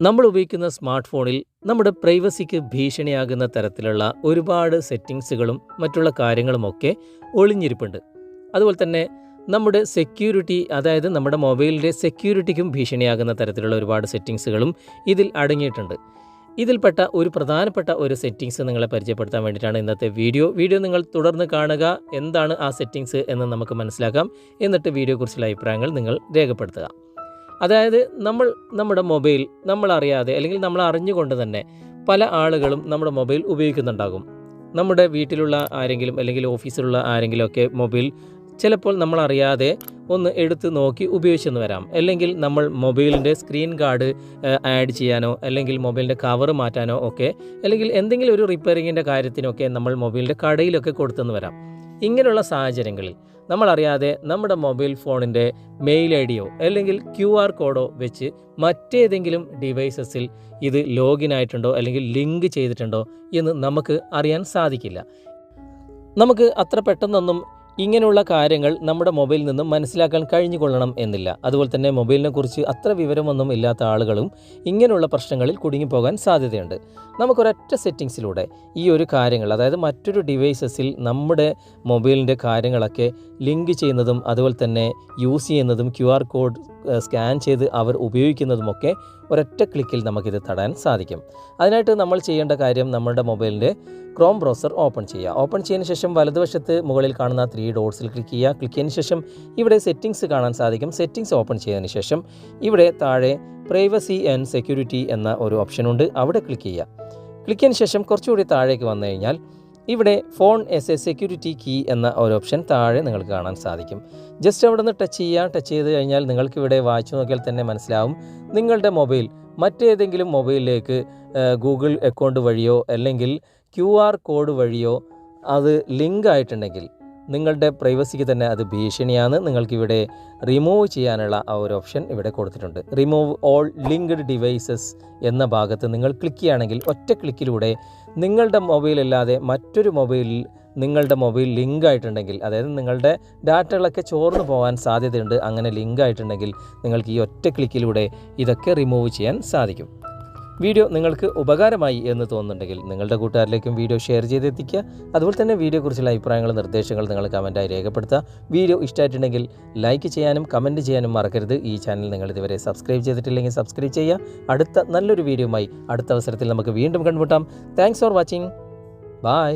നമ്മൾ ഉപയോഗിക്കുന്ന സ്മാർട്ട് ഫോണിൽ നമ്മുടെ പ്രൈവസിക്ക് ഭീഷണിയാകുന്ന തരത്തിലുള്ള ഒരുപാട് സെറ്റിങ്സുകളും മറ്റുള്ള കാര്യങ്ങളുമൊക്കെ ഒളിഞ്ഞിരിപ്പുണ്ട്. അതുപോലെ തന്നെ നമ്മുടെ സെക്യൂരിറ്റി, അതായത് നമ്മുടെ മൊബൈലിൻ്റെ സെക്യൂരിറ്റിക്കും ഭീഷണിയാകുന്ന തരത്തിലുള്ള ഒരുപാട് സെറ്റിങ്സുകളും ഇതിൽ അടങ്ങിയിട്ടുണ്ട്. ഇതിൽപ്പെട്ട ഒരു പ്രധാനപ്പെട്ട ഒരു സെറ്റിങ്സ് നിങ്ങളെ പരിചയപ്പെടുത്താൻ വേണ്ടിയിട്ടാണ് ഇന്നത്തെ വീഡിയോ നിങ്ങൾ തുടർന്ന് കാണുക. എന്താണ് ആ സെറ്റിങ്സ് എന്ന് നമുക്ക് മനസ്സിലാക്കാം. എന്നിട്ട് വീഡിയോയെക്കുറിച്ചുള്ള അഭിപ്രായങ്ങൾ നിങ്ങൾ രേഖപ്പെടുത്തുക. അതായത് നമ്മുടെ മൊബൈൽ നമ്മളറിയാതെ അല്ലെങ്കിൽ നമ്മൾ അറിഞ്ഞുകൊണ്ട് തന്നെ പല ആളുകളും നമ്മുടെ മൊബൈൽ ഉപയോഗിക്കുന്നുണ്ടാകും. നമ്മുടെ വീട്ടിലുള്ള ആരെങ്കിലും അല്ലെങ്കിൽ ഓഫീസിലുള്ള ആരെങ്കിലുമൊക്കെ മൊബൈൽ ചിലപ്പോൾ നമ്മളറിയാതെ ഒന്ന് എടുത്ത് നോക്കി ഉപയോഗിച്ചെന്ന് വരാം. അല്ലെങ്കിൽ നമ്മൾ മൊബൈലിൻ്റെ സ്ക്രീൻ ഗാർഡ് ആഡ് ചെയ്യാനോ അല്ലെങ്കിൽ മൊബൈലിൻ്റെ കവർ മാറ്റാനോ ഒക്കെ, അല്ലെങ്കിൽ എന്തെങ്കിലും ഒരു റിപ്പയറിങ്ങിൻ്റെ കാര്യത്തിനൊക്കെ നമ്മൾ മൊബൈലിൻ്റെ കടയിലൊക്കെ കൊടുത്തെന്ന് വരാം. ഇങ്ങനെയുള്ള സാഹചര്യങ്ങളിൽ നമ്മളറിയാതെ നമ്മുടെ മൊബൈൽ ഫോണിൻ്റെ മെയിൽ ഐ ഡിയോ അല്ലെങ്കിൽ QR കോഡോ വെച്ച് മറ്റേതെങ്കിലും ഡിവൈസസിൽ ഇത് ലോഗിൻ ആയിട്ടുണ്ടോ അല്ലെങ്കിൽ ലിങ്ക് ചെയ്തിട്ടുണ്ടോ എന്ന് നമുക്ക് അറിയാൻ സാധിക്കില്ല. നമുക്ക് അത്ര പെട്ടെന്നൊന്നും ഇങ്ങനെയുള്ള കാര്യങ്ങൾ നമ്മുടെ മൊബൈലിൽ നിന്നും മനസ്സിലാക്കാൻ കഴിഞ്ഞുകൊള്ളണം എന്നില്ല. അതുപോലെ തന്നെ മൊബൈലിനെ കുറിച്ച് അത്ര വിവരമൊന്നും ഇല്ലാത്ത ആളുകളും ഇങ്ങനെയുള്ള പ്രശ്നങ്ങളിൽ കുടുങ്ങിപ്പോകാൻ സാധ്യതയുണ്ട്. നമുക്കൊരൊറ്റ സെറ്റിങ്സിലൂടെ ഈ ഒരു കാര്യങ്ങൾ, അതായത് മറ്റൊരു ഡിവൈസസിൽ നമ്മുടെ മൊബൈലിൻ്റെ കാര്യങ്ങളൊക്കെ ലിങ്ക് ചെയ്യുന്നതും അതുപോലെ തന്നെ യൂസ് ചെയ്യുന്നതും QR കോഡ് സ്കാൻ ചെയ്ത് അവർ ഉപയോഗിക്കുന്നതുമൊക്കെ ഒരൊറ്റ ക്ലിക്കിൽ നമുക്കിത് തടയാൻ സാധിക്കും. അതിനായിട്ട് നമ്മൾ ചെയ്യേണ്ട കാര്യം, നമ്മുടെ മൊബൈലിൻ്റെ ക്രോം ബ്രൗസർ ഓപ്പൺ ചെയ്യുക. ഓപ്പൺ ചെയ്തതിന് ശേഷം വലതുവശത്ത് മുകളിൽ കാണുന്ന 3 ഡോട്ട്സിൽ ക്ലിക്ക് ചെയ്യുക. ക്ലിക്ക് ചെയ്തതിന് ശേഷം ഇവിടെ സെറ്റിങ്സ് കാണാൻ സാധിക്കും. സെറ്റിങ്സ് ഓപ്പൺ ചെയ്തതിന് ശേഷം ഇവിടെ താഴെ പ്രൈവസി ആൻഡ് സെക്യൂരിറ്റി എന്ന ഒരു ഓപ്ഷനുണ്ട്, അവിടെ ക്ലിക്ക് ചെയ്യുക. ക്ലിക്ക് ചെയ്തതിന് ശേഷം കുറച്ചുകൂടി താഴേക്ക് വന്നു കഴിഞ്ഞാൽ ഇവിടെ phone as a security key എന്ന ഒരു ഓപ്ഷൻ താഴെ നിങ്ങൾക്ക് കാണാൻ സാധിക്കും. ജസ്റ്റ് അവിടെ നിന്ന് ടച്ച് ചെയ്ത് കഴിഞ്ഞാൽ നിങ്ങൾക്ക് ഇവിടെ വായിച്ചു നോക്കിയാൽ തന്നെ മനസ്സിലാവും, നിങ്ങളുടെ മൊബൈൽ മറ്റേതെങ്കിലും മൊബൈലിലേക്ക് ഗൂഗിൾ അക്കൗണ്ട് വഴിയോ അല്ലെങ്കിൽ QR കോഡ് വഴിയോ അത് ലിങ്ക് ആയിട്ടുണ്ടെങ്കിൽ നിങ്ങളുടെ പ്രൈവസിക്ക് തന്നെ അത് ഭീഷണിയാണ്. നിങ്ങൾക്കിവിടെ റിമൂവ് ചെയ്യാനുള്ള ആ ഒരു ഓപ്ഷൻ ഇവിടെ കൊടുത്തിട്ടുണ്ട്. റിമൂവ് ഓൾ ലിങ്ക്ഡ് ഡിവൈസസ് എന്ന ഭാഗത്ത് നിങ്ങൾ ക്ലിക്ക് ചെയ്യുകയാണെങ്കിൽ ഒറ്റ ക്ലിക്കിലൂടെ നിങ്ങളുടെ മൊബൈലല്ലാതെ മറ്റൊരു മൊബൈലിൽ നിങ്ങളുടെ മൊബൈൽ ലിങ്ക് ആയിട്ടുണ്ടെങ്കിൽ, അതായത് നിങ്ങളുടെ ഡാറ്റകളൊക്കെ ചോർന്നു പോകാൻ സാധ്യതയുണ്ട്, അങ്ങനെ ലിങ്ക് ആയിട്ടുണ്ടെങ്കിൽ നിങ്ങൾക്ക് ഈ ഒറ്റ ക്ലിക്കിലൂടെ ഇതൊക്കെ റിമൂവ് ചെയ്യാൻ സാധിക്കും. വീഡിയോ നിങ്ങൾക്ക് ഉപകാരമായി എന്ന് തോന്നുന്നുണ്ടെങ്കിൽ നിങ്ങളുടെ കൂട്ടുകാരിലേക്കും വീഡിയോ ഷെയർ ചെയ്തെത്തിക്കുക. അതുപോലെ തന്നെ വീഡിയോയെക്കുറിച്ചുള്ള അഭിപ്രായങ്ങളും നിർദ്ദേശങ്ങൾ നിങ്ങൾ കമൻറ്റായി രേഖപ്പെടുത്തുക. വീഡിയോ ഇഷ്ടമായിട്ടുണ്ടെങ്കിൽ ലൈക്ക് ചെയ്യാനും കമൻറ്റ് ചെയ്യാനും മറക്കരുത്. ഈ ചാനൽ നിങ്ങൾ ഇതുവരെ സബ്സ്ക്രൈബ് ചെയ്തിട്ടില്ലെങ്കിൽ സബ്സ്ക്രൈബ് ചെയ്യുക. അടുത്ത നല്ലൊരു വീഡിയോയുമായി അടുത്ത അവസരത്തിൽ നമുക്ക് വീണ്ടും കണ്ടുമുട്ടാം. Thanks for watching. ബൈ.